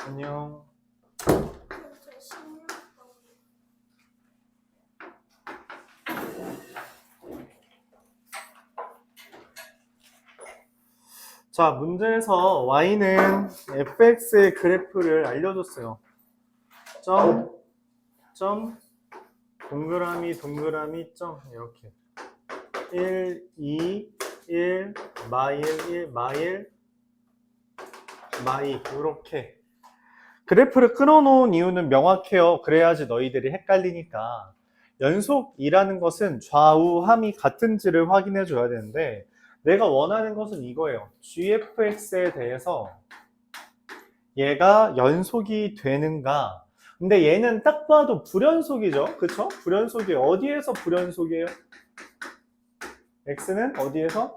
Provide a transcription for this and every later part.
안녕. 자, 문제에서 y는 fx의 그래프를 알려줬어요. 점, 동그라미, 점, 이렇게. 1, 2, 1, 마일, 1, 마일, 마이, 이렇게. 그래프를 끊어놓은 이유는 명확해요. 그래야지 너희들이 헷갈리니까. 연속이라는 것은 좌우함이 같은지를 확인해 줘야 되는데, 내가 원하는 것은 이거예요. gfx에 대해서 얘가 연속이 되는가. 근데 얘는 딱 봐도 불연속이죠. 그쵸? 불연속이 어디에서 불연속이에요? x는 어디에서?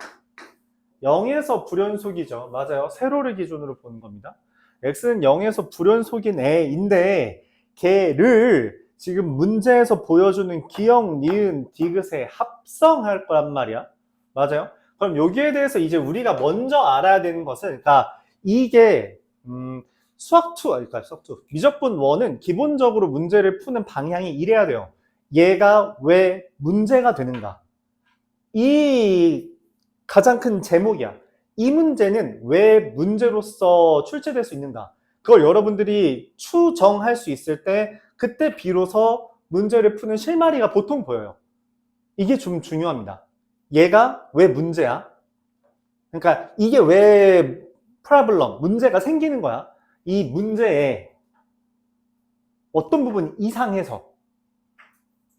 0에서 불연속이죠. 맞아요. 세로를 기준으로 보는 겁니다. x는 0에서 불연속인 애인데 걔를 지금 문제에서 보여주는 기역, 니은, 디귿에 합성할 거란 말이야. 맞아요. 그럼 여기에 대해서 이제 우리가 먼저 알아야 되는 것은, 그러니까 이게 그러니까 수학2, 미적분 1은 기본적으로 문제를 푸는 방향이 이래야 돼요. 얘가 왜 문제가 되는가? 이 가장 큰 제목이야. 이 문제는 왜 문제로서 출제될 수 있는가? 그걸 여러분들이 추정할 수 있을 때 그때 비로소 문제를 푸는 실마리가 보통 보여요. 이게 좀 중요합니다. 얘가 왜 문제야? 그러니까 이게 왜 프로블럼, 문제가 생기는 거야? 이 문제에 어떤 부분이 이상해서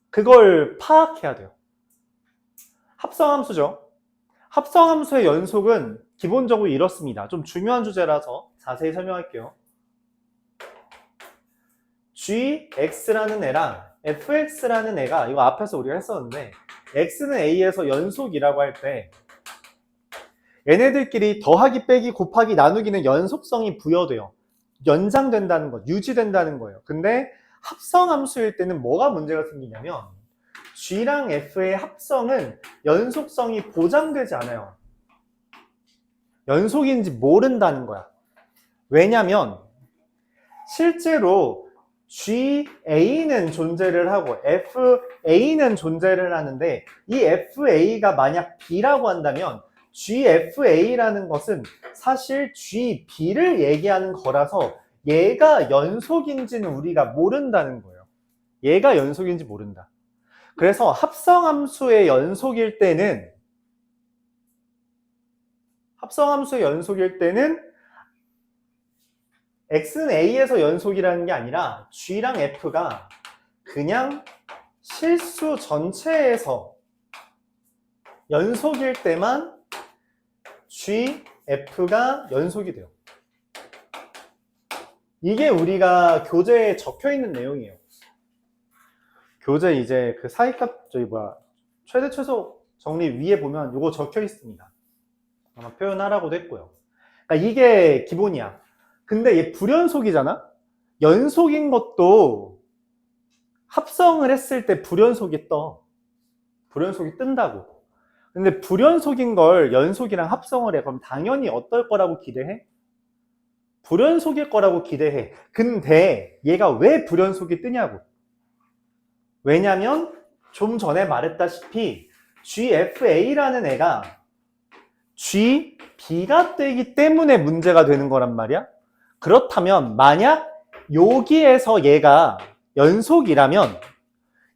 그걸 파악해야 돼요. 합성함수죠. 합성함수의 연속은 기본적으로 이렇습니다. 좀 중요한 주제라서 자세히 설명할게요. gx라는 애랑 fx라는 애가, 이거 앞에서 우리가 했었는데, x는 a에서 연속이라고 할 때 얘네들끼리 더하기 빼기 곱하기 나누기는 연속성이 부여돼요. 연장된다는 것, 유지된다는 거예요. 근데 합성함수일 때는 뭐가 문제가 생기냐면 g랑 f의 합성은 연속성이 보장되지 않아요. 연속인지 모른다는 거야. 왜냐면 실제로 GA는 존재를 하고 FA는 존재를 하는데, 이 FA가 만약 B라고 한다면 GFA라는 것은 사실 GB를 얘기하는 거라서 얘가 연속인지는 우리가 모른다는 거예요. 얘가 연속인지 모른다. 그래서 합성함수의 연속일 때는 x는 a에서 연속이라는 게 아니라 g랑 f가 그냥 실수 전체에서 연속일 때만 g, f가 연속이 돼요. 이게 우리가 교재에 적혀 있는 내용이에요. 교재 이제 그 사이값, 최대 최소 정리 위에 보면 이거 적혀 있습니다. 아마 표현하라고도 했고요. 그러니까 이게 기본이야. 근데 얘 불연속이잖아? 연속인 것도 합성을 했을 때 불연속이 떠. 불연속이 뜬다고. 근데 불연속인 걸 연속이랑 합성을 해. 그럼 당연히 어떨 거라고 기대해? 불연속일 거라고 기대해. 근데 얘가 왜 불연속이 뜨냐고. 왜냐면 좀 전에 말했다시피 GFA라는 애가 GB가 되기 때문에 문제가 되는 거란 말이야. 그렇다면 만약 여기에서 얘가 연속이라면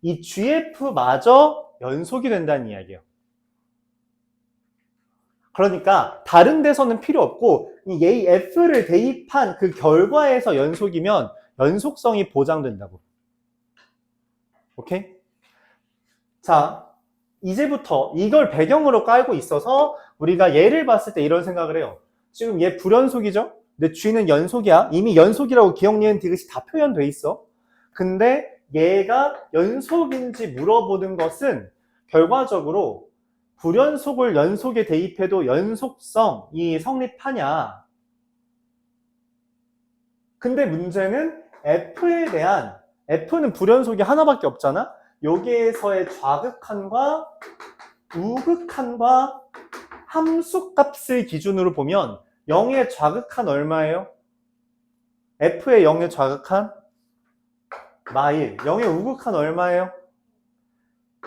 이 GF마저 연속이 된다는 이야기예요. 그러니까 다른 데서는 필요 없고 이 F를 대입한 그 결과에서 연속이면 연속성이 보장된다고. 오케이? 자, 이제부터 이걸 배경으로 깔고 있어서 우리가 얘를 봤을 때 이런 생각을 해요. 지금 얘 불연속이죠? 근데 G는 연속이야. 이미 연속이라고 기억, 니은, 디귿이 다 표현돼 있어. 근데 얘가 연속인지 물어보는 것은 결과적으로 불연속을 연속에 대입해도 연속성이 성립하냐. 근데 문제는 F는 불연속이 하나밖에 없잖아? 여기에서의 좌극한과 우극한과 함수값을 기준으로 보면 0의 좌극한 얼마예요? F의 0의 좌극한 마1. 0의 우극한 얼마예요?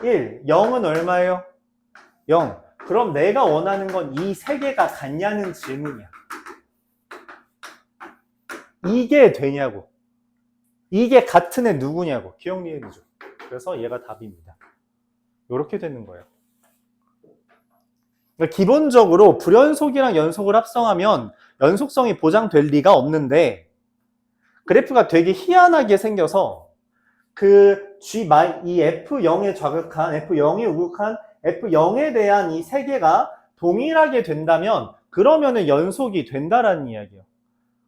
1. 0은 얼마예요? 0. 그럼 내가 원하는 건 이 세 개가 같냐는 질문이야. 이게 되냐고. 이게 같은 애 누구냐고. 기억 니은이죠. 그래서 얘가 답입니다. 이렇게 되는 거예요. 그러니까 기본적으로 불연속이랑 연속을 합성하면 연속성이 보장될 리가 없는데 그래프가 되게 희한하게 생겨서 이 F0에 좌극한, F0에 우극한, F0에 대한 이 세 개가 동일하게 된다면 그러면은 연속이 된다라는 이야기예요.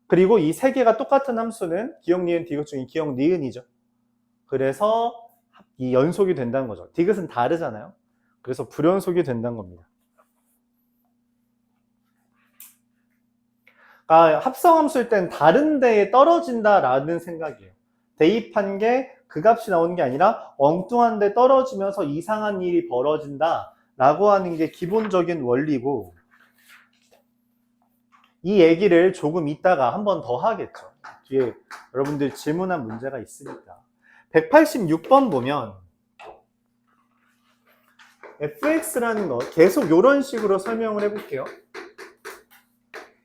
그리고 이 세 개가 똑같은 함수는 기억 니은 디귿 중에 기억 니은이죠. 그래서 이 연속이 된다는 거죠. 디귿은 다르잖아요. 그래서 불연속이 된다는 겁니다. 그러니까 합성함수일 땐 다른 데에 떨어진다라는 생각이에요. 대입한 게 그 값이 나오는 게 아니라 엉뚱한 데 떨어지면서 이상한 일이 벌어진다 라고 하는 게 기본적인 원리고, 이 얘기를 조금 이따가 한 번 더 하겠죠. 뒤에 여러분들 질문한 문제가 있으니까. 186번 보면 fx라는 거 계속 이런 식으로 설명을 해볼게요.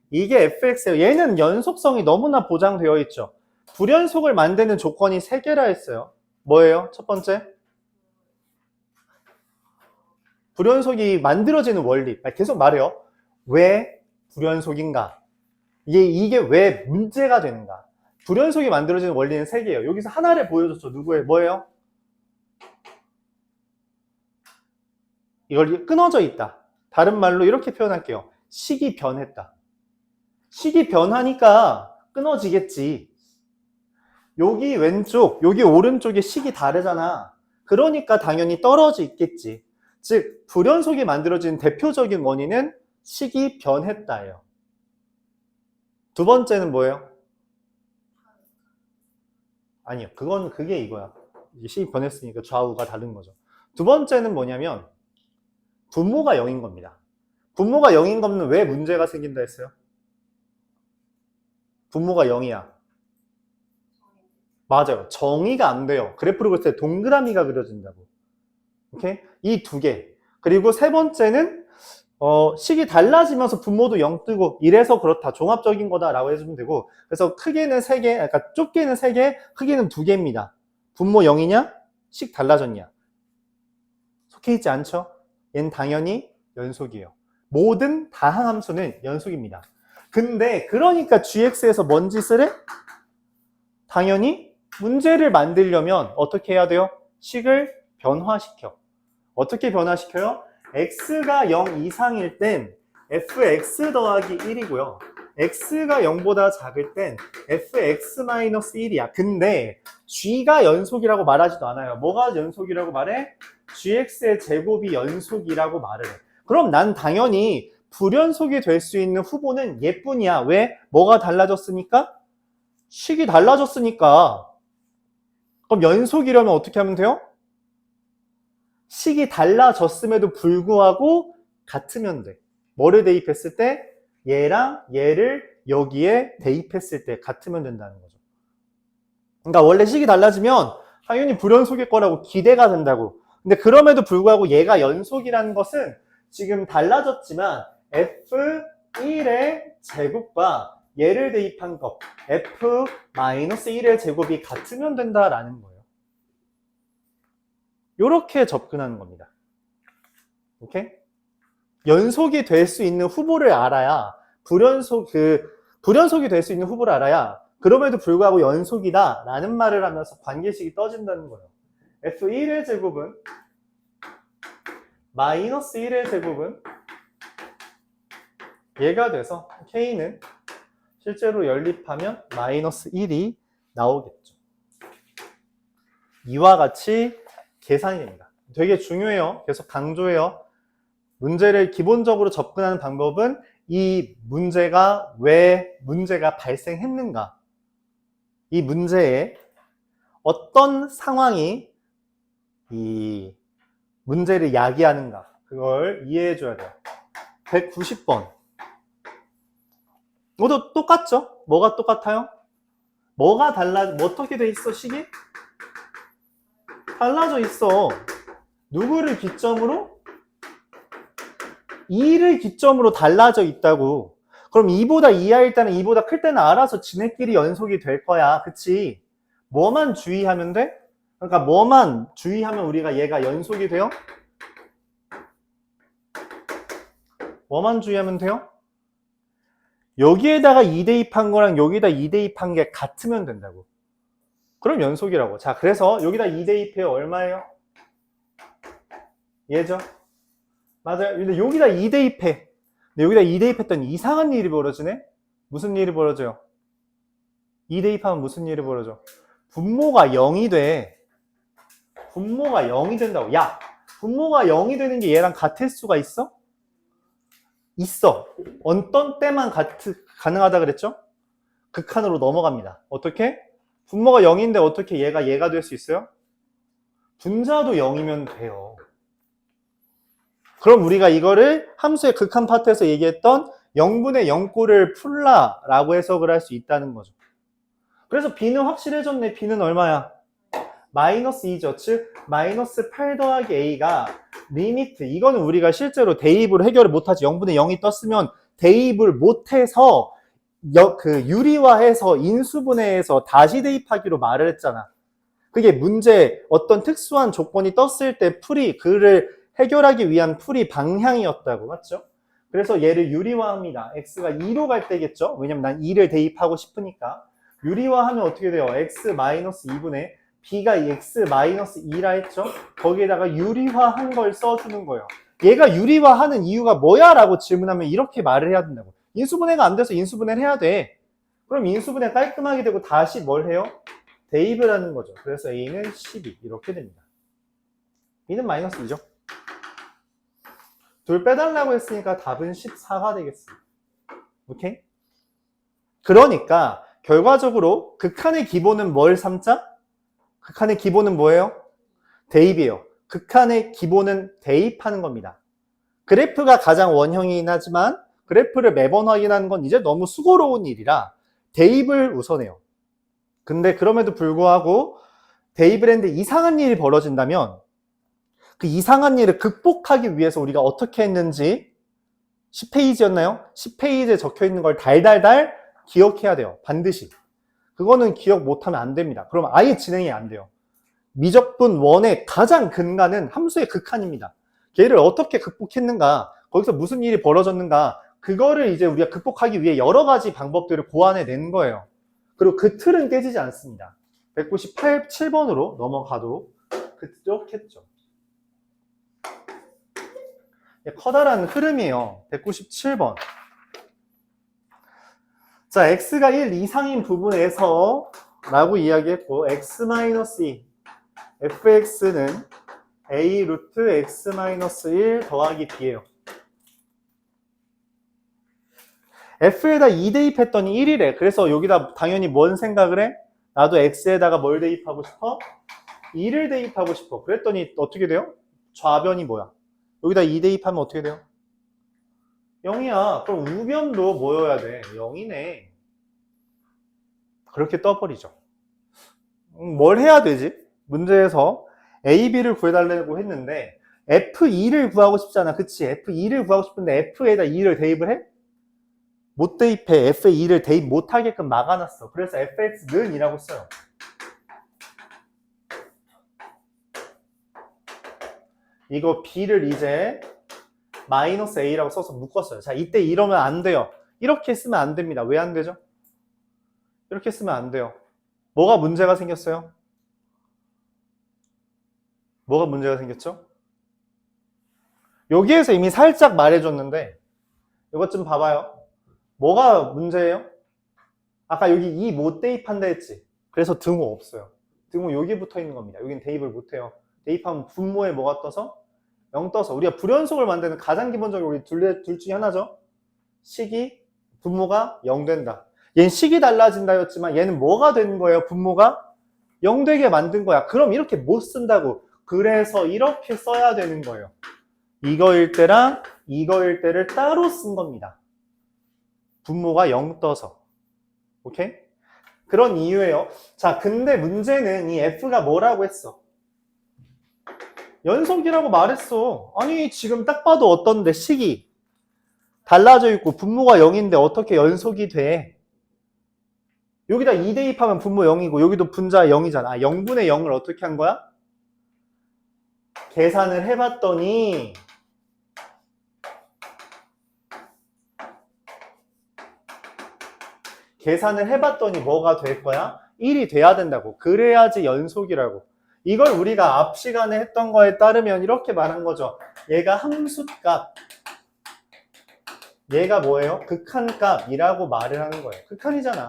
이게 fx예요. 얘는 연속성이 너무나 보장되어 있죠. 불연속을 만드는 조건이 3개라 했어요. 뭐예요? 첫 번째, 불연속이 만들어지는 원리. 계속 말해요. 왜 불연속인가? 이게 왜 문제가 되는가? 불연속이 만들어지는 원리는 3개예요. 여기서 하나를 보여줬죠. 누구의? 뭐예요? 이걸 끊어져 있다. 다른 말로 이렇게 표현할게요. 식이 변했다. 식이 변하니까 끊어지겠지. 여기 왼쪽, 여기 오른쪽에 식이 다르잖아. 그러니까 당연히 떨어져 있겠지. 즉, 불연속이 만들어진 대표적인 원인은 식이 변했다예요. 두 번째는 뭐예요? 아니요. 그게 이거야. 식이 변했으니까 좌우가 다른 거죠. 두 번째는 뭐냐면, 분모가 0인 겁니다. 분모가 0인 거는 왜 문제가 생긴다 했어요? 분모가 0이야. 맞아요. 정의가 안 돼요. 그래프를 그릴 때 동그라미가 그려진다고. 오케이? 이 두 개. 그리고 세 번째는 식이 달라지면서 분모도 0 뜨고 이래서 그렇다. 종합적인 거다라고 해주면 되고. 그래서 크게는 3개, 그러니까 좁게는 3개, 크게는 2개입니다. 분모 0이냐? 식 달라졌냐? 속해 있지 않죠? 얘는 당연히 연속이에요. 모든 다항함수는 연속입니다. 근데 그러니까 gx에서 뭔 짓을 해? 당연히 문제를 만들려면 어떻게 해야 돼요? 식을 변화시켜. 어떻게 변화시켜요? x가 0 이상일 땐 fx 더하기 1이고요. x가 0보다 작을 땐 fx-1이야. 근데 g가 연속이라고 말하지도 않아요. 뭐가 연속이라고 말해? gx의 제곱이 연속이라고 말을 해. 그럼 난 당연히 불연속이 될 수 있는 후보는 얘뿐이야. 왜? 뭐가 달라졌으니까? 식이 달라졌으니까. 그럼 연속이려면 어떻게 하면 돼요? 식이 달라졌음에도 불구하고 같으면 돼. 뭐를 대입했을 때? 얘랑 얘를 여기에 대입했을 때 같으면 된다는 거죠. 그러니까 원래 식이 달라지면 당연히 불연속일 거라고 기대가 된다고. 근데 그럼에도 불구하고 얘가 연속이라는 것은 지금 달라졌지만 f1의 제곱과 얘를 대입한 것 f-1의 제곱이 같으면 된다라는 거예요. 이렇게 접근하는 겁니다. 오케이? 연속이 될 수 있는 후보를 알아야 불연속이 될 수 있는 후보를 알아야 그럼에도 불구하고 연속이다 라는 말을 하면서 관계식이 떠진다는 거예요. f1의 제곱은 마이너스 1의 제곱은 얘가 돼서 k는 실제로 연립하면 마이너스 1이 나오겠죠. 이와 같이 계산이 됩니다. 되게 중요해요. 계속 강조해요. 문제를 기본적으로 접근하는 방법은 이 문제가 왜 문제가 발생했는가, 이 문제에 어떤 상황이 이 문제를 야기하는가, 그걸 이해해 줘야 돼요. 190번. 모두 똑같죠? 뭐가 똑같아요? 뭐가 어떻게 돼 있어, 식이? 달라져 있어. 누구를 기점으로? 2를 기점으로 달라져 있다고. 그럼 2보다 이하일 때는 2보다 클 때는 알아서 지네끼리 연속이 될 거야. 그치? 뭐만 주의하면 돼? 그러니까 뭐만 주의하면 우리가 얘가 연속이 돼요? 뭐만 주의하면 돼요? 여기에다가 2 대입한 거랑 여기다 2 대입한 게 같으면 된다고. 그럼 연속이라고. 자, 그래서 여기다 2 대입해요. 얼마예요? 얘죠? 맞아요. 근데 여기다 2 대입해. 근데 여기다 2 대입했더니 이상한 일이 벌어지네? 무슨 일이 벌어져요? 2 대입하면 무슨 일이 벌어져? 분모가 0이 돼. 분모가 0이 된다고. 야, 분모가 0이 되는 게 얘랑 같을 수가 있어? 있어. 어떤 때만 가능하다 그랬죠? 극한으로 넘어갑니다. 어떻게? 분모가 0인데 어떻게 얘가 될 수 있어요? 분자도 0이면 돼요. 그럼 우리가 이거를 함수의 극한 파트에서 얘기했던 0분의 0꼴을 풀라라고 해석을 할 수 있다는 거죠. 그래서 b는 확실해졌네. b는 얼마야? 마이너스 2죠. 즉 마이너스 8 더하기 a가 리미트. 이거는 우리가 실제로 대입으로 해결을 못하지. 0분의 0이 떴으면 대입을 못해서 유리화해서 인수분해해서 다시 대입하기로 말을 했잖아. 그게 문제 어떤 특수한 조건이 떴을 때 그를 해결하기 위한 풀이 방향이었다고. 맞죠? 그래서 얘를 유리화합니다. x가 2로 갈 때겠죠? 왜냐면 난 2를 대입하고 싶으니까. 유리화하면 어떻게 돼요? x-2분의 b가 x-2라 했죠? 거기에다가 유리화한 걸 써주는 거예요. 얘가 유리화하는 이유가 뭐야? 라고 질문하면 이렇게 말을 해야 된다고. 인수분해가 안 돼서 인수분해를 해야 돼. 그럼 인수분해 깔끔하게 되고 다시 뭘 해요? 대입을 하는 거죠. 그래서 a는 12 이렇게 됩니다. b는 마이너스 2죠. 둘 빼달라고 했으니까 답은 14가 되겠습니다. 오케이? 그러니까 결과적으로 극한의 기본은 뭘 삼자? 극한의 기본은 뭐예요? 대입이에요. 극한의 기본은 대입하는 겁니다. 그래프가 가장 원형이긴 하지만 그래프를 매번 확인하는 건 이제 너무 수고로운 일이라 대입을 우선해요. 근데 그럼에도 불구하고 대입을 했는데 이상한 일이 벌어진다면 그 이상한 일을 극복하기 위해서 우리가 어떻게 했는지 10페이지였나요? 10페이지에 적혀있는 걸 달달달 기억해야 돼요. 반드시. 그거는 기억 못하면 안 됩니다. 그럼 아예 진행이 안 돼요. 미적분 1의 가장 근간은 함수의 극한입니다. 걔를 어떻게 극복했는가, 거기서 무슨 일이 벌어졌는가, 그거를 이제 우리가 극복하기 위해 여러 가지 방법들을 고안해낸 거예요. 그리고 그 틀은 깨지지 않습니다. 198, 7번으로 넘어가도 그렇겠죠. 커다란 흐름이에요. 197번. 자, x가 1 이상인 부분에서 라고 이야기했고 x-2 fx는 a 루트 x-1 더하기 b예요. f에다 2 대입했더니 1이래. 그래서 여기다 당연히 뭔 생각을 해? 나도 x에다가 뭘 대입하고 싶어? 2를 대입하고 싶어. 그랬더니 어떻게 돼요? 좌변이 뭐야? 여기다 2 대입하면 어떻게 돼요? 0이야. 그럼 우변도 뭐여야 돼? 0이네. 그렇게 떠버리죠. 뭘 해야 되지? 문제에서 A, B를 구해달라고 했는데 F2를 구하고 싶잖아. 그치? F2를 구하고 싶은데 F에다 2를 대입을 해? 못 대입해. F에 2를 대입 못하게끔 막아놨어. 그래서 fx는 이라고 써요. 이거 B를 이제 마이너스 A라고 써서 묶었어요. 자, 이때 이러면 안 돼요. 이렇게 쓰면 안 됩니다. 왜 안 되죠? 이렇게 쓰면 안 돼요. 뭐가 문제가 생겼어요? 뭐가 문제가 생겼죠? 여기에서 이미 살짝 말해줬는데 이것 좀 봐봐요. 뭐가 문제예요? 아까 여기 2 못 대입한다 했지? 그래서 등호 없어요. 등호 여기 붙어 있는 겁니다. 여긴 대입을 못해요. 대입하면 분모에 뭐가 떠서? 0 떠서. 우리가 불연속을 만드는 가장 기본적으로 우리 둘 중에 하나죠. 식이 분모가 0 된다. 얘는 식이 달라진다 였지만 얘는 뭐가 된 거예요? 분모가 0 되게 만든 거야. 그럼 이렇게 못 쓴다고. 그래서 이렇게 써야 되는 거예요. 이거일 때랑 이거일 때를 따로 쓴 겁니다. 분모가 0 떠서. 오케이? 그런 이유예요. 자, 근데 문제는 이 F가 뭐라고 했어? 연속이라고 말했어. 아니, 지금 딱 봐도 어떤데, 식이 달라져 있고 분모가 0인데 어떻게 연속이 돼? 여기다 2 대입하면 분모 0이고 여기도 분자 0이잖아. 아, 0분의 0을 어떻게 한 거야? 계산을 해봤더니 뭐가 될 거야? 1이 돼야 된다고. 그래야지 연속이라고. 이걸 우리가 앞 시간에 했던 거에 따르면 이렇게 말한 거죠. 얘가 함수값, 얘가 뭐예요? 극한값이라고 말을 하는 거예요. 극한이잖아.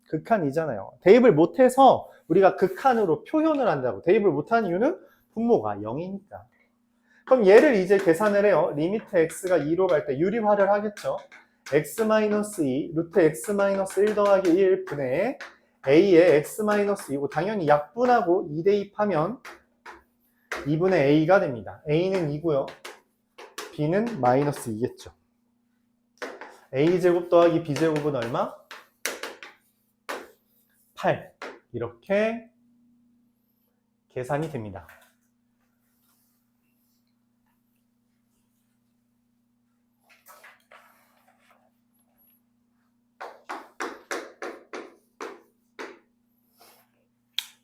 극한이잖아요. 대입을 못해서 우리가 극한으로 표현을 한다고. 대입을 못한 이유는 분모가 0이니까. 그럼 얘를 이제 계산을 해요. 리미트 x가 2로 갈 때 유리화를 하겠죠. x-2 루트 x-1 더하기 1 분의 a의 x-2고 당연히 약분하고 2 대입하면 2분의 a가 됩니다. a는 2고요. b는 마이너스 2겠죠. a제곱 더하기 b제곱은 얼마? 8. 이렇게 계산이 됩니다.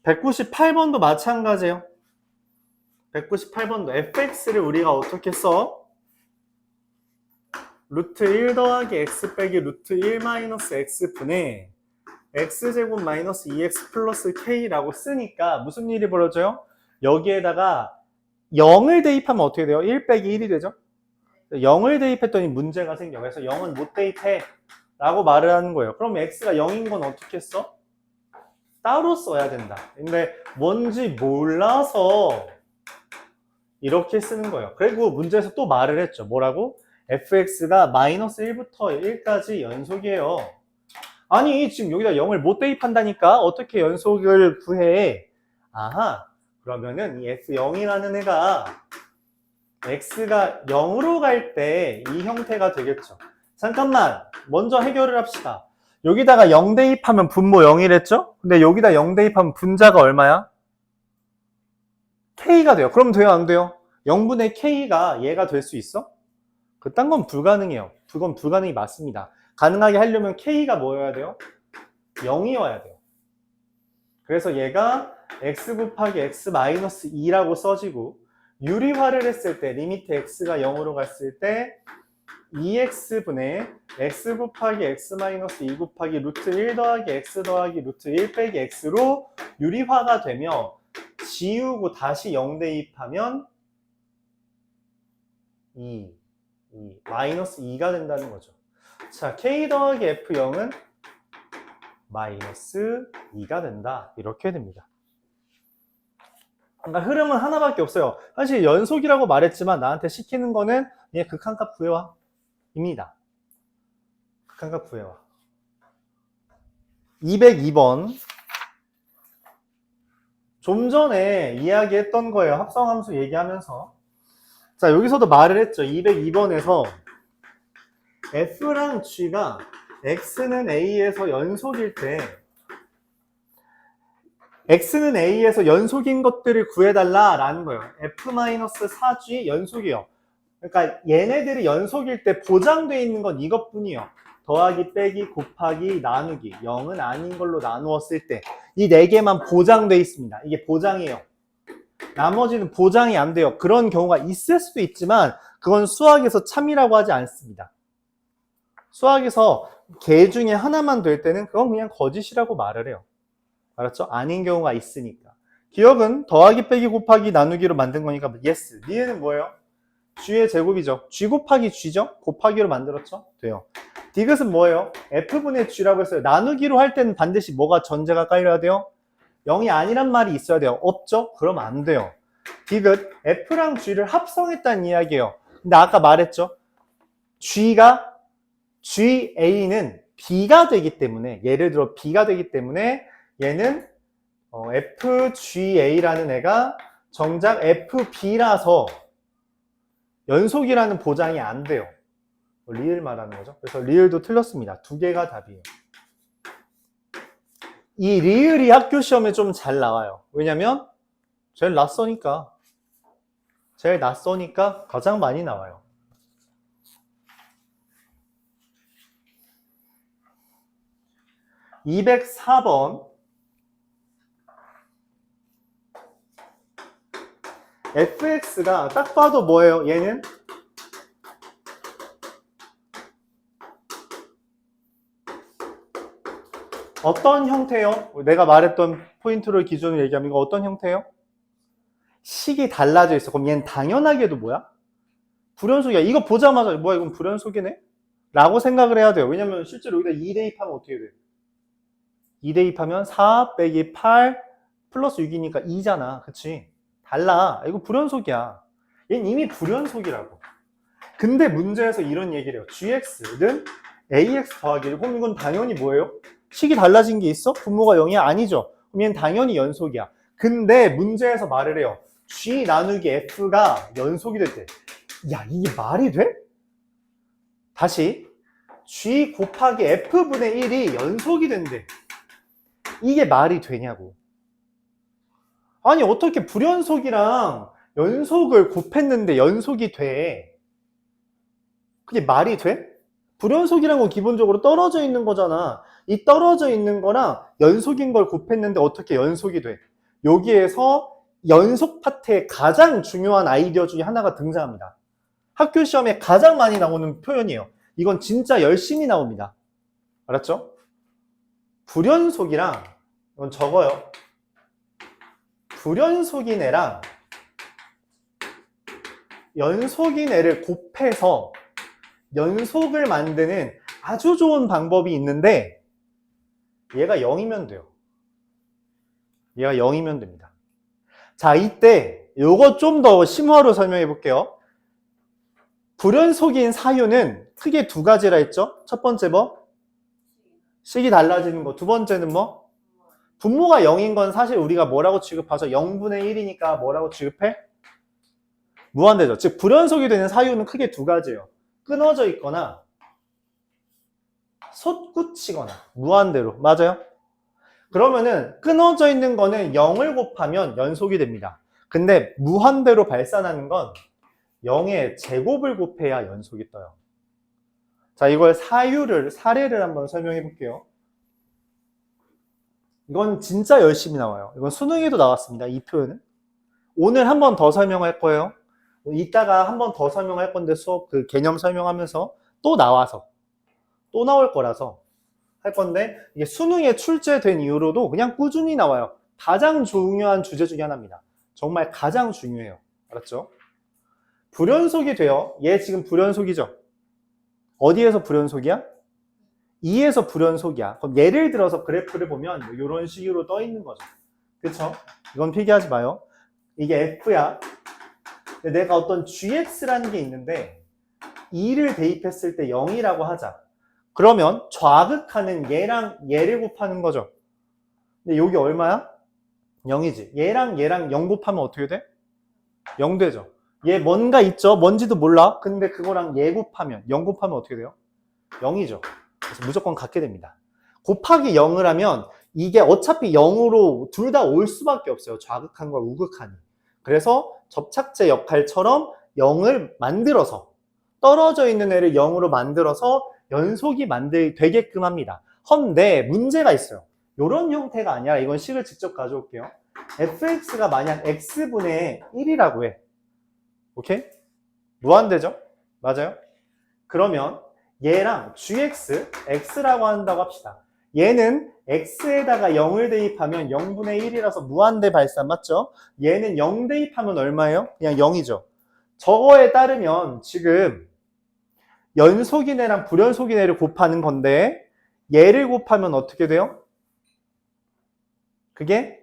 (198번도) 마찬가지예요. 198번도 fx를 우리가 어떻게 써? 루트 1 더하기 x 빼기 루트 1 마이너스 x 분의 x제곱 마이너스 2x 플러스 k라고 쓰니까 무슨 일이 벌어져요? 여기에다가 0을 대입하면 어떻게 돼요? 1 빼기 1이 되죠? 0을 대입했더니 문제가 생겨. 그래서 0은 못 대입해 라고 말을 하는 거예요. 그럼 x가 0인 건 어떻게 써? 따로 써야 된다. 근데 뭔지 몰라서 이렇게 쓰는 거예요. 그리고 문제에서 또 말을 했죠. 뭐라고? fx가 마이너스 1부터 1까지 연속이에요. 아니, 지금 여기다 0을 못 대입한다니까? 어떻게 연속을 구해? 아하, 그러면은 이 f0이라는 애가 x가 0으로 갈 때 이 형태가 되겠죠. 잠깐만, 먼저 해결을 합시다. 여기다가 0 대입하면 분모 0이랬죠? 근데 여기다 0 대입하면 분자가 얼마야? k가 돼요. 그럼 돼요, 안 돼요? 0분의 k가 얘가 될 수 있어? 그딴 건 불가능해요. 그건 불가능이 맞습니다. 가능하게 하려면 k가 뭐여야 돼요? 0이어야 돼요. 그래서 얘가 x 곱하기 x 마이너스 2라고 써지고 유리화를 했을 때 리미트 x가 0으로 갔을 때 2x분의 x 곱하기 x 마이너스 2 곱하기 루트 1 더하기 x 더하기 루트 1 빼기 x로 유리화가 되며 지우고 다시 0 대입하면 2 마이너스 2가 된다는 거죠. 자, k 더하기 f0은 마이너스 2가 된다. 이렇게 됩니다. 그러니까 흐름은 하나밖에 없어요. 사실 연속이라고 말했지만 나한테 시키는 거는 얘 극한값 구해와 입니다. 극한값 구해와. 202번. 좀 전에 이야기했던 거예요. 합성함수 얘기하면서. 자, 여기서도 말을 했죠. 202번에서 F랑 G가 X는 A에서 연속일 때 X는 A에서 연속인 것들을 구해달라 라는 거예요. F-4G 연속이요. 그러니까 얘네들이 연속일 때 보장되어 있는 건 이것뿐이요. 더하기, 빼기, 곱하기, 나누기. 0은 아닌 걸로 나누었을 때 이 4개만 보장되어 있습니다. 이게 보장이에요. 나머지는 보장이 안 돼요. 그런 경우가 있을 수도 있지만 그건 수학에서 참이라고 하지 않습니다. 수학에서 개 중에 하나만 될 때는 그건 그냥 거짓이라고 말을 해요. 알았죠? 아닌 경우가 있으니까. 기억은 더하기, 빼기, 곱하기, 나누기로 만든 거니까 yes. 니에는 뭐예요? g의 제곱이죠. g 곱하기 g죠? 곱하기로 만들었죠? 돼요. 디귿은 뭐예요? f분의 g라고 했어요. 나누기로 할 때는 반드시 뭐가 전제가 깔려야 돼요? 0이 아니란 말이 있어야 돼요. 없죠? 그럼 안 돼요. 디귿 f랑 g를 합성했다는 이야기예요. 근데 아까 말했죠? GA는 B가 되기 때문에, 예를 들어 B가 되기 때문에 얘는 FGA라는 애가 정작 FB라서 연속이라는 보장이 안 돼요. 리을 말하는 거죠. 그래서 리을도 틀렸습니다. 두 개가 답이에요. 이 리을이 학교 시험에 좀 잘 나와요. 왜냐면 제일 낯서니까. 제일 낯서니까 가장 많이 나와요. 204번. fx가 딱 봐도 뭐예요? 얘는 어떤 형태요? 내가 말했던 포인트를 기준으로 얘기하면 이거 어떤 형태요? 식이 달라져 있어. 그럼 얘는 당연하게도 뭐야? 불연속이야. 이거 보자마자 뭐야 이건 불연속이네? 라고 생각을 해야 돼요. 왜냐면 실제로 여기다 2 대입하면 어떻게 돼? 2 대입하면 4 빼기 8 플러스 6이니까 2잖아. 그치? 달라. 이거 불연속이야. 얘는 이미 불연속이라고. 근데 문제에서 이런 얘기를 해요. gx는 ax 더하기 1. 그럼 이건 당연히 뭐예요? 식이 달라진 게 있어? 분모가 0이야? 아니죠. 그럼 얘는 당연히 연속이야. 근데 문제에서 말을 해요. g 나누기 f가 연속이 될 때. 야, 이게 말이 돼? 다시. g 곱하기 f분의 1이 연속이 된대. 이게 말이 되냐고. 아니, 어떻게 불연속이랑 연속을 곱했는데 연속이 돼? 그게 말이 돼? 불연속이란 건 기본적으로 떨어져 있는 거잖아. 이 떨어져 있는 거랑 연속인 걸 곱했는데 어떻게 연속이 돼? 여기에서 연속 파트의 가장 중요한 아이디어 중에 하나가 등장합니다. 학교 시험에 가장 많이 나오는 표현이에요. 이건 진짜 열심히 나옵니다. 알았죠? 불연속이랑 이건 적어요. 불연속인 애랑 연속인 애를 곱해서 연속을 만드는 아주 좋은 방법이 있는데 얘가 0이면 돼요. 얘가 0이면 됩니다. 자, 이때 요거 좀 더 심화로 설명해 볼게요. 불연속인 사유는 크게 두 가지라 했죠? 첫 번째 뭐? 식이 달라지는 거. 두 번째는 뭐? 분모가 0인 건 사실 우리가 뭐라고 취급하죠? 0분의 1이니까 뭐라고 취급해? 무한대죠. 즉 불연속이 되는 사유는 크게 두 가지예요. 끊어져 있거나 솟구치거나 무한대로. 맞아요? 그러면은 끊어져 있는 거는 0을 곱하면 연속이 됩니다. 근데 무한대로 발산하는 건 0의 제곱을 곱해야 연속이 떠요. 자, 이걸 사례를 한번 설명해 볼게요. 이건 진짜 열심히 나와요. 이건 수능에도 나왔습니다. 이 표현은. 오늘 한 번 더 설명할 거예요. 이따가 한 번 더 설명할 건데 수업 그 개념 설명하면서 또 나와서 또 나올 거라서 할 건데 이게 수능에 출제된 이후로도 그냥 꾸준히 나와요. 가장 중요한 주제 중에 하나입니다. 정말 가장 중요해요. 알았죠? 불연속이 돼요. 얘 지금 불연속이죠? 어디에서 불연속이야? 2에서 불연속이야. 그럼 예를 들어서 그래프를 보면 이런 식으로 떠 있는 거죠. 그쵸? 이건 필기하지 마요. 이게 F야. 내가 어떤 GX라는 게 있는데 2를 대입했을 때 0이라고 하자. 그러면 좌극하는 얘랑 얘를 곱하는 거죠. 근데 여기 얼마야? 0이지. 얘랑 0 곱하면 어떻게 돼? 0 되죠. 얘 뭔가 있죠? 뭔지도 몰라. 근데 그거랑 얘 곱하면 0 곱하면 어떻게 돼요? 0이죠. 그래서 무조건 갖게 됩니다. 곱하기 0을 하면 이게 어차피 0으로 둘 다 올 수밖에 없어요. 좌극한과 우극한이. 그래서 접착제 역할처럼 0을 만들어서 떨어져 있는 애를 0으로 만들어서 연속이 되게끔 합니다. 헌데 문제가 있어요. 이런 형태가 아니라 이건 식을 직접 가져올게요. fx가 만약 x분의 1이라고 해. 오케이? 무한대죠? 맞아요? 그러면 얘랑 gx, x라고 한다고 합시다. 얘는 x에다가 0을 대입하면 0분의 1이라서 무한대 발산 맞죠? 얘는 0 대입하면 얼마예요? 그냥 0이죠. 저거에 따르면 지금 연속인 애랑 불연속인 애를 곱하는 건데 얘를 곱하면 어떻게 돼요? 그게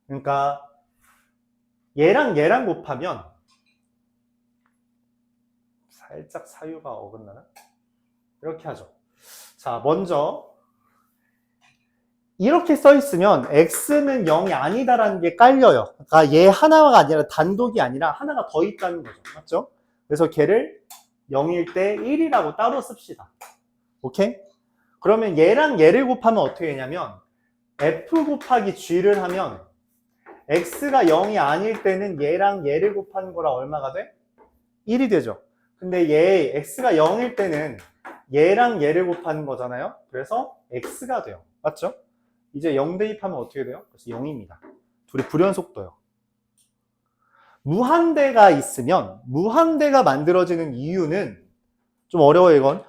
그러니까 얘랑 곱하면 살짝 사유가 어긋나나? 이렇게 하죠. 자, 먼저 이렇게 써 있으면 x는 0이 아니다라는 게 깔려요. 그러니까 얘 하나가 아니라 단독이 아니라 하나가 더 있다는 거죠. 맞죠? 그래서 걔를 0일 때 1이라고 따로 씁시다. 오케이? 그러면 얘랑 얘를 곱하면 어떻게 되냐면 f 곱하기 g를 하면 x가 0이 아닐 때는 얘랑 얘를 곱하는 거라 얼마가 돼? 1이 되죠. 근데 얘 x가 0일 때는 얘랑 얘를 곱하는 거잖아요. 그래서 x가 돼요. 맞죠? 이제 0 대입하면 어떻게 돼요? 그래서 0입니다. 둘이 불연속도요. 무한대가 있으면 무한대가 만들어지는 이유는 좀 어려워요 이건.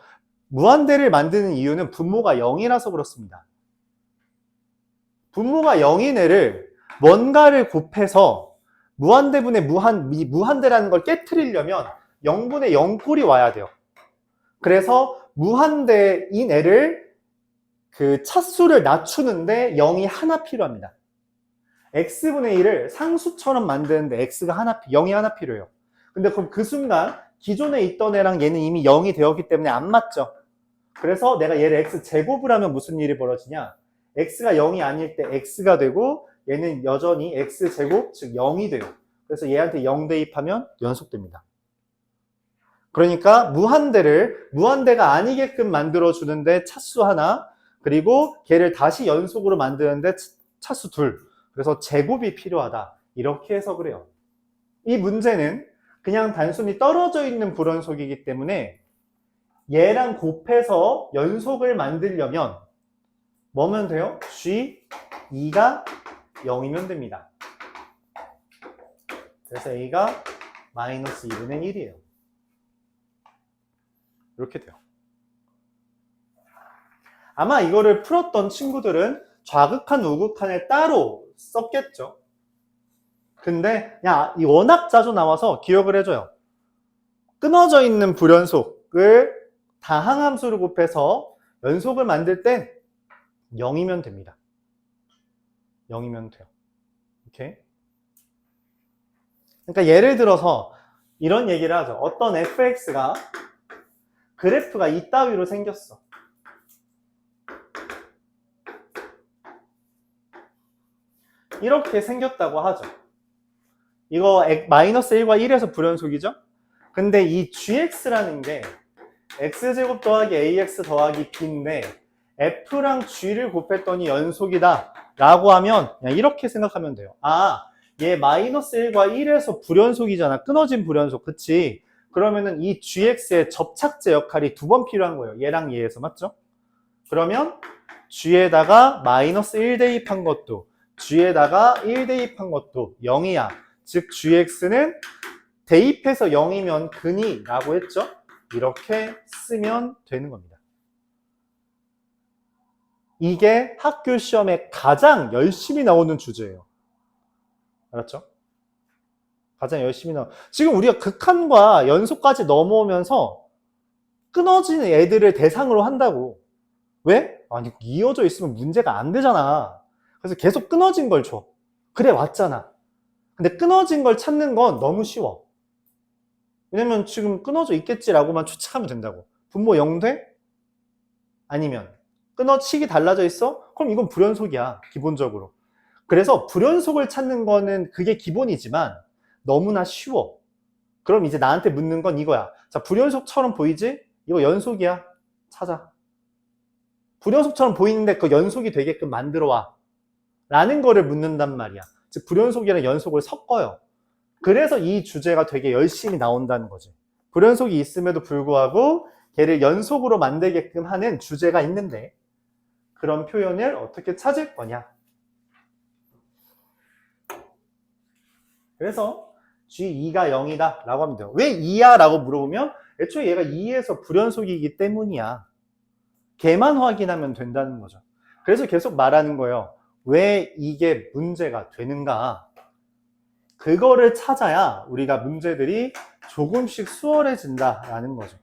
무한대를 만드는 이유는 분모가 0이라서 그렇습니다. 분모가 0인 애를 뭔가를 곱해서 무한대분의 무한대라는 걸 깨트리려면 0분의 0꼴이 와야 돼요. 그래서 무한대인 애를 그 차수를 낮추는데 0이 하나 필요합니다. x분의 1을 상수처럼 만드는데 x가 0이 하나 필요해요. 근데 그럼 그 순간 기존에 있던 애랑 얘는 이미 0이 되었기 때문에 안 맞죠. 그래서 내가 얘를 x제곱을 하면 무슨 일이 벌어지냐, x가 0이 아닐 때 x가 되고 얘는 여전히 x제곱, 즉 0이 돼요. 그래서 얘한테 0 대입하면 연속됩니다. 그러니까 무한대가 아니게끔 만들어주는데 차수 하나, 그리고 걔를 다시 연속으로 만드는데 차수 둘. 그래서 제곱이 필요하다. 이렇게 해석을 해요. 이 문제는 그냥 단순히 떨어져 있는 불연속이기 때문에 얘랑 곱해서 연속을 만들려면 뭐면 돼요? G2가 0이면 됩니다. 그래서 A가 마이너스 2분의 1이에요. 이렇게 돼요. 아마 이거를 풀었던 친구들은 좌극한, 우극한을 따로 썼겠죠. 근데 그냥 워낙 자주 나와서 기억을 해줘요. 끊어져 있는 불연속을 다항함수를 곱해서 연속을 만들 땐 0이면 됩니다. 0이면 돼요. 오케이? 그러니까 예를 들어서 이런 얘기를 하죠. 어떤 fx가 그래프가 이따위로 생겼어. 이렇게 생겼다고 하죠. 이거 마이너스 1과 1에서 불연속이죠? 근데 이 gx라는 게 x제곱 더하기 ax 더하기 b인데 f랑 g를 곱했더니 연속이다 라고 하면 그냥 이렇게 생각하면 돼요. 아, 얘 마이너스 1과 1에서 불연속이잖아. 끊어진 불연속. 그치? 그러면은 이 gx의 접착제 역할이 두 번 필요한 거예요. 얘랑 얘에서. 맞죠? 그러면 g에다가 마이너스 1 대입한 것도 g에다가 1 대입한 것도 0이야. 즉 gx는 대입해서 0이면 근이 라고 했죠? 이렇게 쓰면 되는 겁니다. 이게 학교 시험에 가장 열심히 나오는 주제예요. 알았죠? 가장 열심히 지금 우리가 극한과 연속까지 넘어오면서 끊어진 애들을 대상으로 한다고. 왜? 아니 이어져 있으면 문제가 안 되잖아. 그래서 계속 끊어진 걸 줘. 그래 왔잖아. 근데 끊어진 걸 찾는 건 너무 쉬워. 왜냐면 지금 끊어져 있겠지라고만 추측하면 된다고. 분모 0 돼? 아니면 끊어치기 달라져 있어? 그럼 이건 불연속이야, 기본적으로. 그래서 불연속을 찾는 거는 그게 기본이지만 너무나 쉬워. 그럼 이제 나한테 묻는 건 이거야. 자, 불연속처럼 보이지? 이거 연속이야. 찾아. 불연속처럼 보이는데 그 연속이 되게끔 만들어 와. 라는 거를 묻는단 말이야. 즉 불연속이랑 연속을 섞어요. 그래서 이 주제가 되게 열심히 나온다는 거지. 불연속이 있음에도 불구하고 걔를 연속으로 만들게끔 하는 주제가 있는데 그런 표현을 어떻게 찾을 거냐. 그래서 G2가 0이다 라고 하면 돼요. 왜 2야? 라고 물어보면 애초에 얘가 2에서 불연속이기 때문이야. 걔만 확인하면 된다는 거죠. 그래서 계속 말하는 거예요. 왜 이게 문제가 되는가? 그거를 찾아야 우리가 문제들이 조금씩 수월해진다라는 거죠.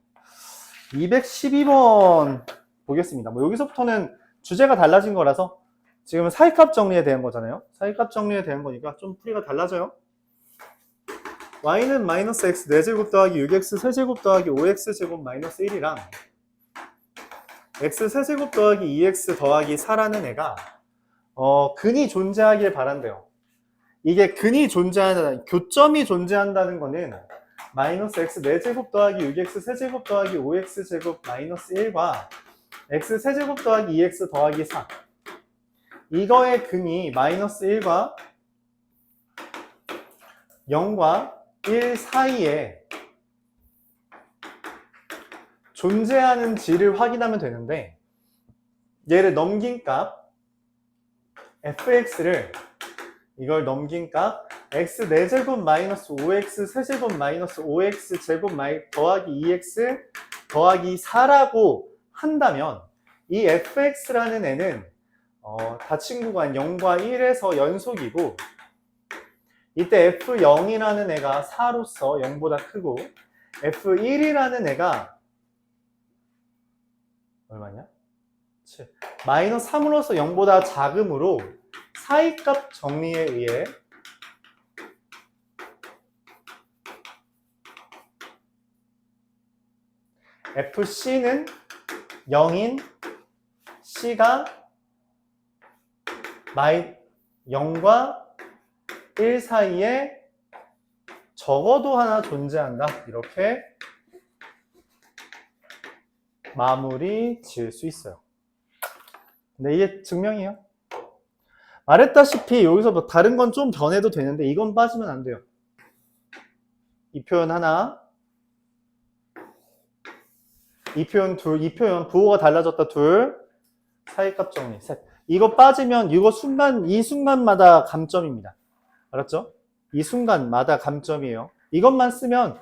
212번 보겠습니다. 뭐 여기서부터는 주제가 달라진 거라서 지금 사이값 정리에 대한 거잖아요. 사이값 정리에 대한 거니까 좀 풀이가 달라져요. y는 마이너스 x 4제곱 더하기 6x 세제곱 더하기 5x 제곱 마이너스 1이랑 x 세제곱 더하기 2x 더하기 4라는 애가 근이 존재하길 바란대요. 이게 근이 존재한다는, 교점이 존재한다는 거는 마이너스 x 4제곱 더하기 6x 세제곱 더하기 5x 제곱 마이너스 1과 x 세제곱 더하기 2x 더하기 4 이거의 근이 마이너스 1과 0과 1 사이에 존재하는지를 확인하면 되는데, 얘를 넘긴 값 fx를, 이걸 넘긴 값 x 4제곱 마이너스 5x 세제곱 마이너스 5x 제곱 더하기 2x 더하기 4라고 한다면, 이 fx라는 애는 다친구간 0과 1에서 연속이고, 이때 f0이라는 애가 4로서 0보다 크고, f1이라는 애가 얼마냐? 7. 마이너스 3으로서 0보다 작으므로 사이값 정리에 의해 FC는 0인 C가 0과 1 사이에 적어도 하나 존재한다. 이렇게 마무리 지을 수 있어요. 근데 이게 증명이에요. 말했다시피 여기서 뭐 다른 건 좀 변해도 되는데 이건 빠지면 안 돼요. 이 표현 하나, 이 표현 둘, 이 표현 부호가 달라졌다 둘, 사이값 정리 셋. 이거 빠지면 이 순간마다 감점입니다. 알았죠? 이 순간마다 감점이에요. 이것만 쓰면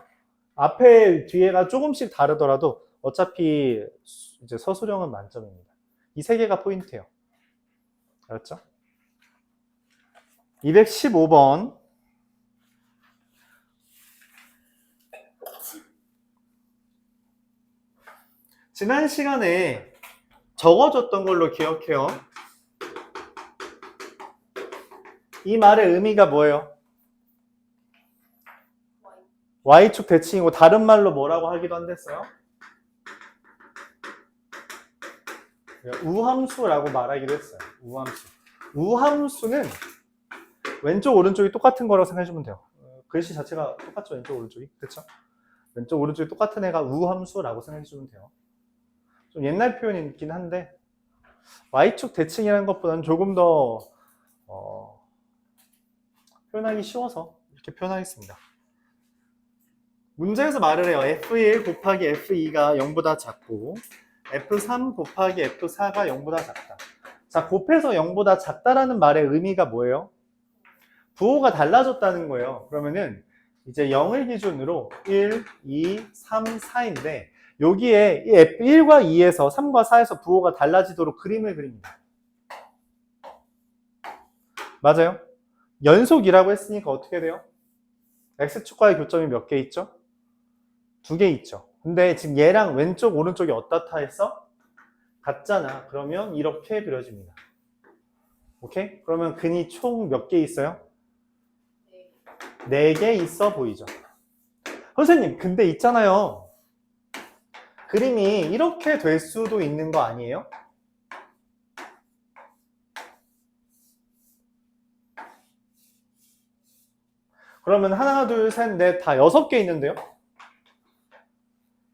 앞에 뒤에가 조금씩 다르더라도 어차피 이제 서술형은 만점입니다. 이 세 개가 포인트예요. 알았죠? 215번. 지난 시간에 적어줬던 걸로 기억해요. 이 말의 의미가 뭐예요? Y축 대칭이고 다른 말로 뭐라고 하기도 한댔어요? 우함수라고 말하기도 했어요. 우함수. 우함수는 왼쪽 오른쪽이 똑같은 거라고 생각해주면 돼요. 글씨 자체가 똑같죠, 왼쪽 오른쪽이. 그렇죠? 왼쪽 오른쪽이 똑같은 애가 우함수라고 생각해주면 돼요. 좀 옛날 표현이긴 한데 Y축 대칭이라는 것보다는 조금 더 표현하기 쉬워서 이렇게 표현하겠습니다. 문제에서 말을 해요. F1 곱하기 F2가 0보다 작고 F3 곱하기 F4가 0보다 작다. 자, 곱해서 0보다 작다라는 말의 의미가 뭐예요? 부호가 달라졌다는 거예요. 그러면은 이제 0을 기준으로 1, 2, 3, 4인데 여기에 이 F1과 2에서 3과 4에서 부호가 달라지도록 그림을 그립니다. 맞아요? 연속이라고 했으니까 어떻게 돼요? X축과의 교점이 몇 개 있죠? 2개 있죠. 근데 지금 얘랑 왼쪽 오른쪽이 어떻다 했어? 같잖아. 그러면 이렇게 그려집니다. 오케이? 그러면 근이 총 몇 개 있어요? 4개 있어 보이죠? 선생님, 근데 있잖아요. 그림이 이렇게 될 수도 있는 거 아니에요? 그러면 하나, 둘, 셋, 넷 다 6개 있는데요?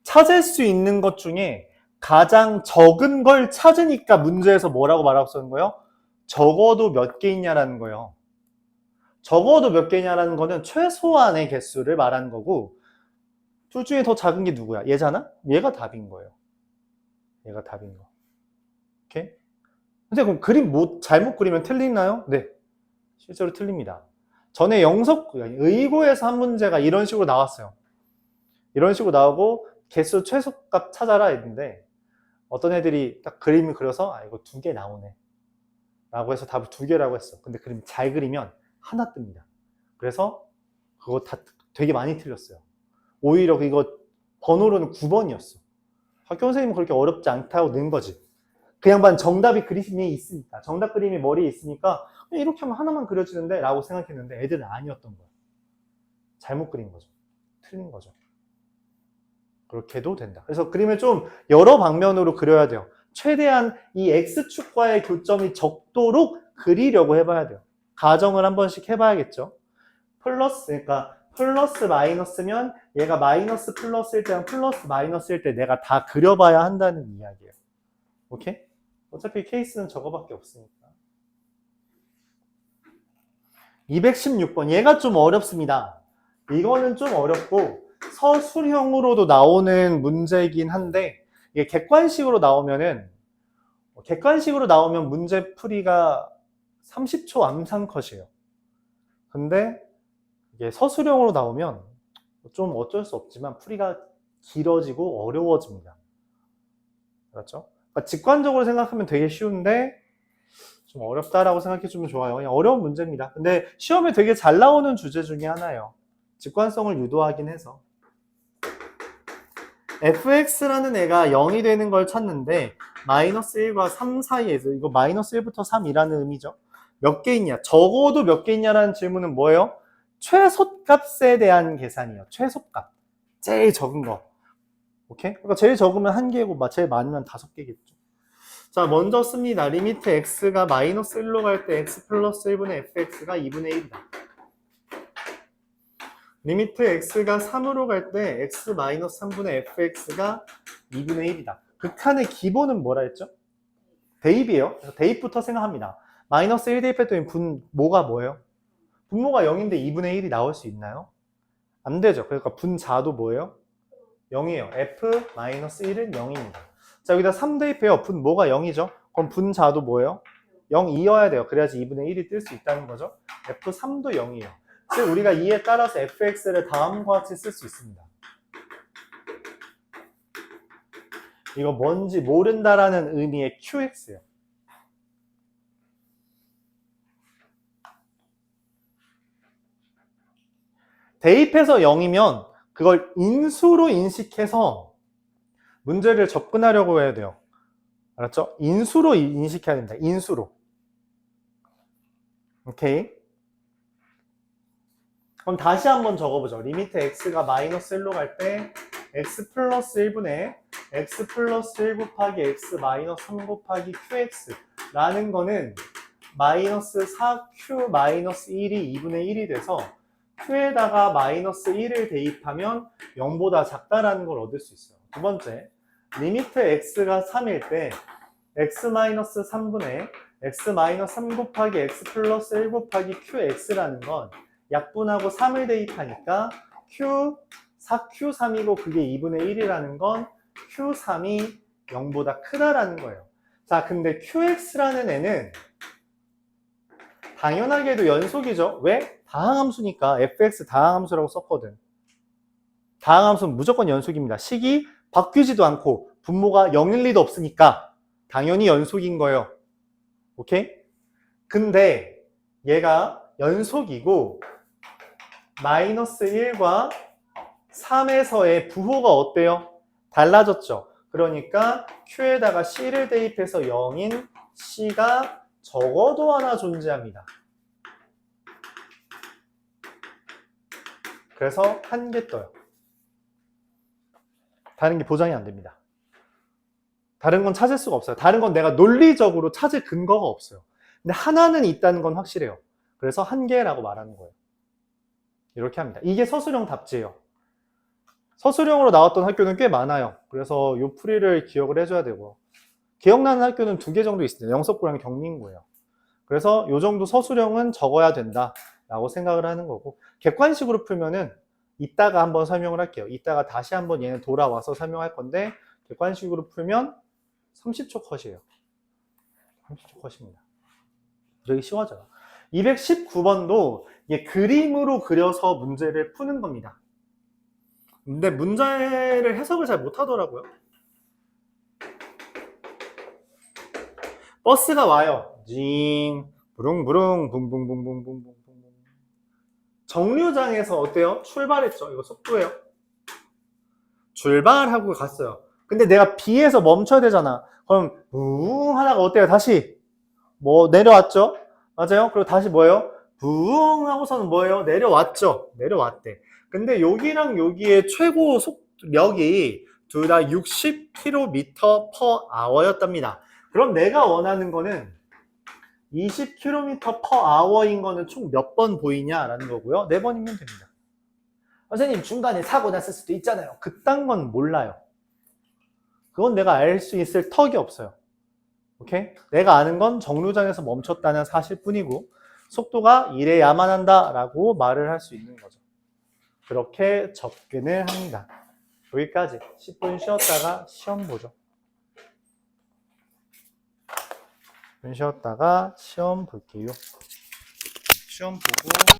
찾을 수 있는 것 중에 가장 적은 걸 찾으니까 문제에서 뭐라고 말하고 쓰는 거예요? 적어도 몇 개 있냐라는 거예요. 적어도 몇 개냐라는 거는 최소한의 개수를 말하는 거고, 둘 중에 더 작은 게 누구야? 얘잖아? 얘가 답인 거예요. 얘가 답인 거. 오케이? 근데 그럼 그림 잘못 그리면 틀리나요? 네. 실제로 틀립니다. 전에 의고에서 한 문제가 이런 식으로 나왔어요. 이런 식으로 나오고 개수 최소값 찾아라 했는데 어떤 애들이 딱 그림을 그려서 이거 2개 나오네 라고 해서 답을 2개라고 했어. 근데 그림 잘 그리면 하나 뜹니다. 그래서 그거 다 되게 많이 틀렸어요. 오히려 이거 번호로는 9번이었어. 학교 선생님은 그렇게 어렵지 않다고 넣은 거지. 그 양반 정답이 그림에 있으니까, 정답 그림이 머리에 있으니까 이렇게 하면 하나만 그려지는데 라고 생각했는데 애들은 아니었던 거야. 잘못 그린 거죠. 틀린 거죠. 그렇게도 된다. 그래서 그림을 좀 여러 방면으로 그려야 돼요. 최대한 이 X축과의 교점이 적도록 그리려고 해봐야 돼요. 가정을 한 번씩 해봐야겠죠. 그러니까 플러스 마이너스면 얘가 마이너스 플러스일 때랑 플러스 마이너스일 때 내가 다 그려봐야 한다는 이야기예요. 오케이? 어차피 케이스는 저거밖에 없으니까. 216번. 얘가 좀 어렵습니다. 이거는 좀 어렵고 서술형으로도 나오는 문제이긴 한데 이게 객관식으로 나오면 문제 풀이가 30초 암산 컷이에요. 근데 이게 서술형으로 나오면 좀 어쩔 수 없지만 풀이가 길어지고 어려워집니다. 그렇죠? 그러니까 직관적으로 생각하면 되게 쉬운데 좀 어렵다라고 생각해 주면 좋아요. 그냥 어려운 문제입니다. 근데 시험에 되게 잘 나오는 주제 중에 하나예요. 직관성을 유도하긴 해서. fx라는 애가 0이 되는 걸 찾는데 마이너스 1과 3 사이에서 이거 마이너스 1부터 3이라는 의미죠. 몇 개 있냐? 적어도 몇 개 있냐라는 질문은 뭐예요? 최소값에 대한 계산이에요. 최소값. 제일 적은 거. 오케이? 그러니까 제일 적으면 1개고 제일 많으면 5개겠죠. 자, 먼저 씁니다. 리미트 x가 마이너스 1로 갈 때 x 플러스 1분의 fx가 2분의 1이다. 리미트 x가 3으로 갈 때 x 마이너스 3분의 fx가 2분의 1이다. 극한의 기본은 뭐라 했죠? 대입이에요. 그래서 대입부터 생각합니다. 마이너스 1 대입했더니 분모가 뭐예요? 분모가 0인데 2분의 1이 나올 수 있나요? 안 되죠. 그러니까 분자도 뭐예요? 0이에요. f-1은 0입니다. 자, 여기다 3 대입해요. 분모가 0이죠. 그럼 분자도 뭐예요? 0이어야 돼요. 그래야지 2분의 1이 뜰 수 있다는 거죠. f3도 0이에요. 즉 우리가 이에 따라서 fx를 다음과 같이 쓸 수 있습니다. 이거 뭔지 모른다라는 의미의 qx예요. 대입해서 0이면 그걸 인수로 인식해서 문제를 접근하려고 해야 돼요. 알았죠? 인수로 인식해야 됩니다. 인수로. 오케이. 그럼 다시 한번 적어보죠. 리미트 x가 마이너스 1로 갈 때 x 플러스 1분의 x 플러스 1 곱하기 x 마이너스 3 곱하기 qx 라는 거는 마이너스 4q 마이너스 1이 2분의 1이 돼서 q에다가 마이너스 1을 대입하면 0보다 작다라는 걸 얻을 수 있어요. 두 번째, 리미트 x가 3일 때 x 마이너스 3분의 x 마이너스 3 곱하기 x 플러스 1 곱하기 qx라는 건 약분하고 3을 대입하니까 q 4q3이고 그게 2분의 1이라는 건 q3이 0보다 크다라는 거예요. 자, 근데 qx라는 애는 당연하게도 연속이죠. 왜? 다항함수니까 fx 다항함수라고 썼거든. 다항함수는 무조건 연속입니다. 식이 바뀌지도 않고 분모가 0일 리도 없으니까 당연히 연속인 거예요. 오케이? 근데 얘가 연속이고 마이너스 1과 3에서의 부호가 어때요? 달라졌죠. 그러니까 Q에다가 C를 대입해서 0인 C가 적어도 하나 존재합니다. 그래서 한 개 떠요. 다른 게 보장이 안 됩니다. 다른 건 찾을 수가 없어요. 다른 건 내가 논리적으로 찾을 근거가 없어요. 근데 하나는 있다는 건 확실해요. 그래서 한 개라고 말하는 거예요. 이렇게 합니다. 이게 서술형 답지예요. 서술형으로 나왔던 학교는 꽤 많아요. 그래서 이 풀이를 기억을 해줘야 되고, 기억나는 학교는 2개 정도 있습니다. 영석고랑 경민고예요. 그래서 이 정도 서술형은 적어야 된다라고 생각을 하는 거고, 객관식으로 풀면은 이따가 한번 설명을 할게요. 이따가 다시 한번 얘는 돌아와서 설명할 건데, 객관식으로 풀면 30초 컷이에요. 30초 컷입니다. 되게 쉬워져요. 219번도 이게 그림으로 그려서 문제를 푸는 겁니다. 근데 문제를 해석을 잘 못하더라고요. 버스가 와요. 징, 부릉부릉, 붕붕붕붕붕붕붕. 정류장에서 어때요? 출발했죠. 이거 속도예요. 출발하고 갔어요. 근데 내가 B에서 멈춰야 되잖아. 그럼 붕 하다가 어때요? 다시 뭐 내려왔죠? 맞아요? 그리고 다시 뭐예요? 붕 하고서는 뭐예요? 내려왔죠? 내려왔대. 근데 여기랑 여기의 최고 속력이 둘 다 60km/h였답니다. 그럼 내가 원하는 거는 20km/h인 거는 총 몇 번 보이냐라는 거고요. 4번이면 됩니다. 선생님 중간에 사고 났을 수도 있잖아요. 그딴 건 몰라요. 그건 내가 알 수 있을 턱이 없어요. 오케이? 내가 아는 건 정류장에서 멈췄다는 사실뿐이고, 속도가 이래야만 한다라고 말을 할 수 있는 거죠. 그렇게 접근을 합니다. 여기까지 10분 쉬었다가 시험 보죠. 10분 쉬었다가 시험 볼게요. 시험 보고